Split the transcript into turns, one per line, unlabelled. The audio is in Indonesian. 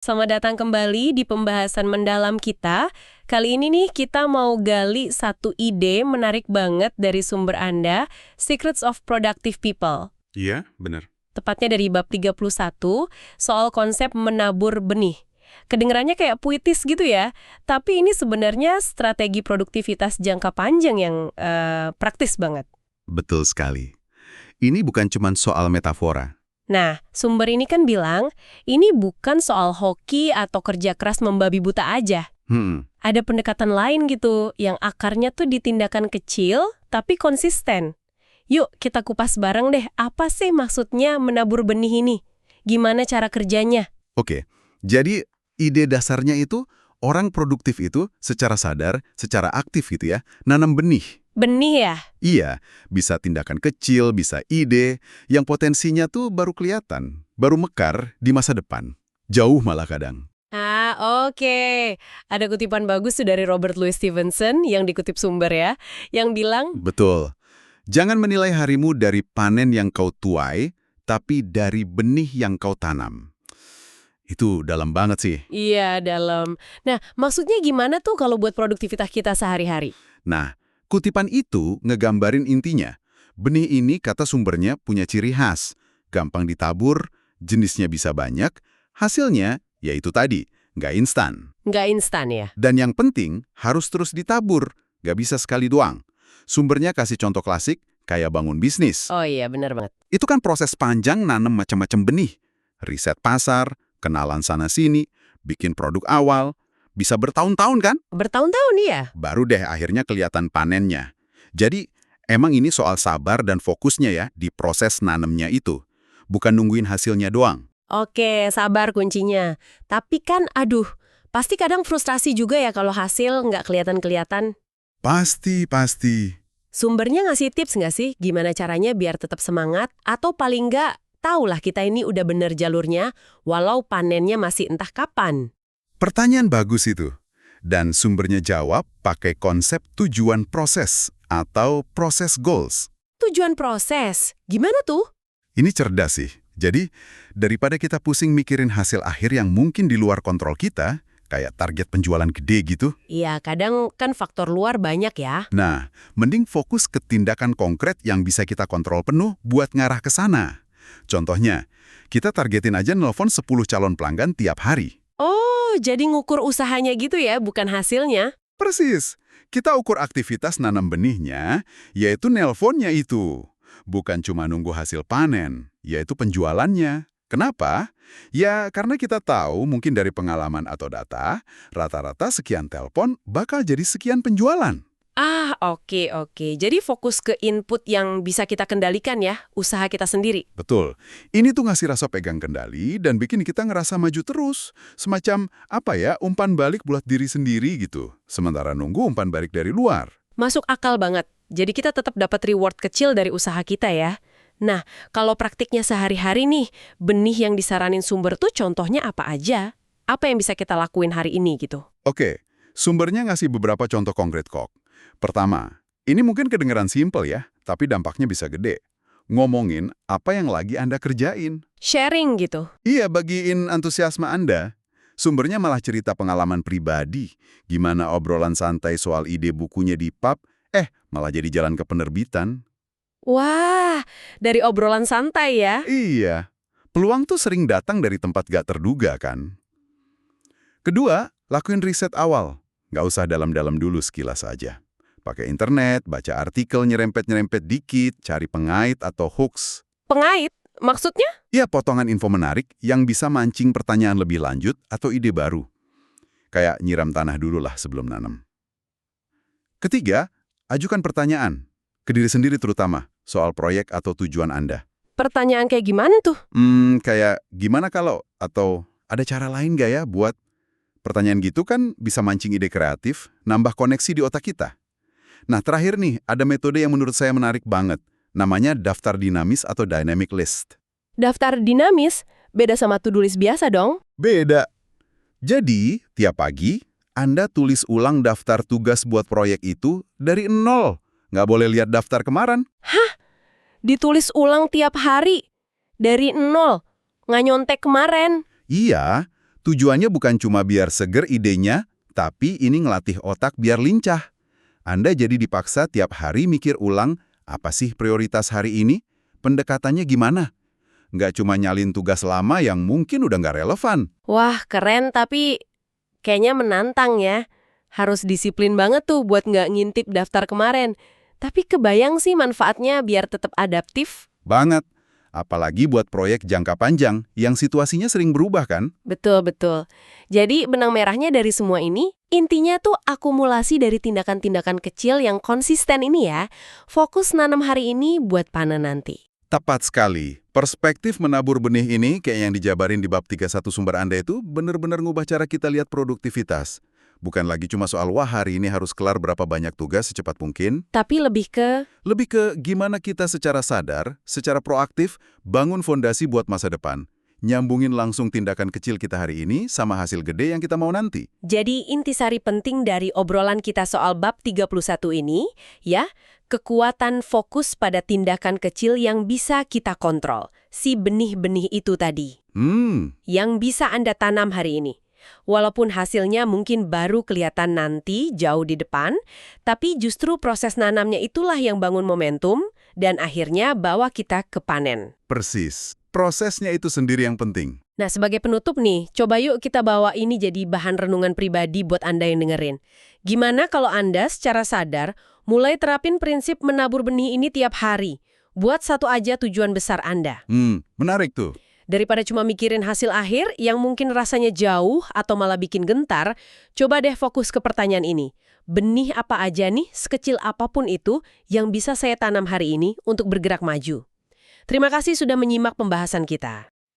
Selamat datang kembali di pembahasan mendalam kita. Kali ini nih kita mau gali satu ide menarik banget dari sumber Anda, Secrets of Productive People.
Iya, benar.
Tepatnya dari bab 31, soal konsep menabur benih. Kedengarannya kayak puitis gitu ya, tapi ini sebenarnya strategi produktivitas jangka panjang yang praktis banget.
Betul sekali. Ini bukan cuma soal metafora.
Nah, sumber ini kan bilang, ini bukan soal hoki atau kerja keras membabi buta aja. Ada pendekatan lain gitu, yang akarnya tuh di tindakan kecil, tapi konsisten. Yuk, kita kupas bareng deh, apa sih maksudnya menabur benih ini? Gimana cara kerjanya?
Oke, jadi ide dasarnya itu orang produktif itu secara sadar, secara aktif gitu ya, nanam benih.
Benih ya?
Iya, bisa tindakan kecil, bisa ide, yang potensinya tuh baru kelihatan, baru mekar di masa depan. Jauh malah kadang.
Ah, oke. Ada kutipan bagus tuh dari Robert Louis Stevenson yang dikutip sumber ya, yang bilang,
Betul. Jangan menilai harimu dari panen yang kau tuai, tapi dari benih yang kau tanam. Itu dalam banget sih.
iya dalam. Nah, maksudnya gimana tuh kalau buat produktivitas kita sehari-hari?
Nah, kutipan itu ngegambarin intinya. Benih ini kata sumbernya punya ciri khas. Gampang ditabur, jenisnya bisa banyak, hasilnya yaitu tadi, nggak instan.
Nggak instan ya?
Dan yang penting, harus terus ditabur, nggak bisa sekali doang. Sumbernya kasih contoh klasik, kayak bangun bisnis.
Oh iya, benar banget.
Itu kan proses panjang nanam macam-macam benih. Riset pasar, kenalan sana-sini, bikin produk awal, bisa bertahun-tahun kan?
Bertahun-tahun ya?
Baru deh akhirnya kelihatan panennya. Jadi, emang ini soal sabar dan fokusnya ya di proses nanemnya itu. Bukan nungguin hasilnya doang.
Oke, sabar kuncinya. Tapi kan, aduh, pasti kadang frustrasi juga ya kalau hasil nggak kelihatan-kelihatan.
Pasti.
Sumbernya ngasih tips nggak sih gimana caranya biar tetap semangat? Atau paling nggak, tahulah kita ini udah bener jalurnya, walau panennya masih entah kapan.
Pertanyaan bagus itu. Dan sumbernya jawab pakai konsep tujuan proses atau proses goals.
Tujuan proses, gimana tuh?
Ini cerdas sih. Jadi, daripada kita pusing mikirin hasil akhir yang mungkin di luar kontrol kita, kayak target penjualan gede gitu,
Iya, kadang kan faktor luar banyak ya.
nah, mending fokus ke tindakan konkret yang bisa kita kontrol penuh buat ngarah ke sana. Contohnya, kita targetin aja nelpon 10 calon pelanggan tiap hari.
Oh, jadi ngukur usahanya gitu ya, bukan hasilnya.
Persis. Kita ukur aktivitas nanam benihnya, yaitu nelponnya itu. Bukan cuma nunggu hasil panen, yaitu penjualannya. Kenapa? Ya, karena kita tahu mungkin dari pengalaman atau data, rata-rata sekian telepon bakal jadi sekian penjualan.
Ah, oke. Jadi fokus ke input yang bisa kita kendalikan ya, usaha kita sendiri.
Betul. Ini tuh ngasih rasa pegang kendali dan bikin kita ngerasa maju terus. Semacam, umpan balik buat diri sendiri gitu. Sementara nunggu umpan balik dari luar.
Masuk akal banget. Jadi kita tetap dapat reward kecil dari usaha kita ya. Nah, kalau praktiknya sehari-hari nih, benih yang disaranin sumber tuh contohnya apa aja? Apa yang bisa kita lakuin hari ini gitu?
Oke, sumbernya ngasih beberapa contoh konkret kok. Pertama, ini mungkin kedengeran simpel ya, tapi dampaknya bisa gede. Ngomongin apa yang lagi Anda kerjain.
Sharing gitu.
Iya, bagiin antusiasme Anda. Sumbernya malah cerita pengalaman pribadi. Gimana obrolan santai soal ide bukunya di pub, malah jadi jalan ke penerbitan.
Wah, dari obrolan santai ya.
Iya, peluang tuh sering datang dari tempat gak terduga kan. Kedua, lakuin riset awal. Nggak usah dalam-dalam dulu sekilas aja. Pakai internet, baca artikel nyerempet-nyerempet dikit, cari pengait atau hoax.
Pengait, maksudnya?
Ya, potongan info menarik yang bisa mancing pertanyaan lebih lanjut atau ide baru. Kayak nyiram tanah dulu lah sebelum nanam. Ketiga, ajukan pertanyaan. Ke diri sendiri terutama, soal proyek atau tujuan Anda.
Pertanyaan kayak gimana tuh?
Kayak gimana kalau, atau ada cara lain nggak ya buat. Pertanyaan gitu kan bisa mancing ide kreatif, nambah koneksi di otak kita. Nah, terakhir nih, ada metode yang menurut saya menarik banget. Namanya daftar dinamis atau dynamic list.
Daftar dinamis, beda sama to-do list biasa dong?
Beda. Jadi, tiap pagi, Anda tulis ulang daftar tugas buat proyek itu dari nol. Nggak boleh lihat daftar kemarin.
Ditulis ulang tiap hari. Dari nol. Nggak nyontek kemarin.
Iya, Tujuannya bukan cuma biar seger idenya, tapi ini ngelatih otak biar lincah. Anda jadi dipaksa tiap hari mikir ulang, apa sih prioritas hari ini? Pendekatannya gimana? Nggak cuma nyalin tugas lama yang mungkin udah nggak relevan.
Wah, keren tapi kayaknya menantang ya. Harus disiplin banget tuh buat nggak ngintip daftar kemarin. Tapi kebayang sih manfaatnya biar tetap adaptif.
Banget. Apalagi buat proyek jangka panjang yang situasinya sering berubah kan?
Betul. Jadi benang merahnya dari semua ini, intinya tuh akumulasi dari tindakan-tindakan kecil yang konsisten ini ya. Fokus nanam hari ini buat panen nanti.
Tepat sekali. Perspektif menabur benih ini kayak yang dijabarin di bab 31 sumber Anda itu benar-benar ngubah cara kita lihat produktivitas. Bukan lagi cuma soal wah hari ini harus kelar berapa banyak tugas secepat mungkin.
Tapi lebih ke
Gimana kita secara sadar, secara proaktif, bangun fondasi buat masa depan. Nyambungin langsung tindakan kecil kita hari ini sama hasil gede yang kita mau nanti.
Jadi intisari penting dari obrolan kita soal bab 31 ini, ya, kekuatan fokus pada tindakan kecil yang bisa kita kontrol. Si benih-benih itu tadi. Yang bisa Anda tanam hari ini. Walaupun hasilnya mungkin baru kelihatan nanti jauh di depan, tapi justru proses nanamnya itulah yang bangun momentum dan akhirnya bawa kita ke panen.
Persis. Prosesnya itu sendiri yang penting.
Nah, sebagai penutup nih, coba yuk kita bawa ini jadi bahan renungan pribadi buat Anda yang dengerin. Gimana kalau Anda secara sadar mulai terapin prinsip menabur benih ini tiap hari? Buat satu aja tujuan besar Anda.
Menarik tuh.
Daripada cuma mikirin hasil akhir yang mungkin rasanya jauh atau malah bikin gentar, coba deh fokus ke pertanyaan ini. Benih apa aja nih, sekecil apapun itu, yang bisa saya tanam hari ini untuk bergerak maju? Terima kasih sudah menyimak pembahasan kita.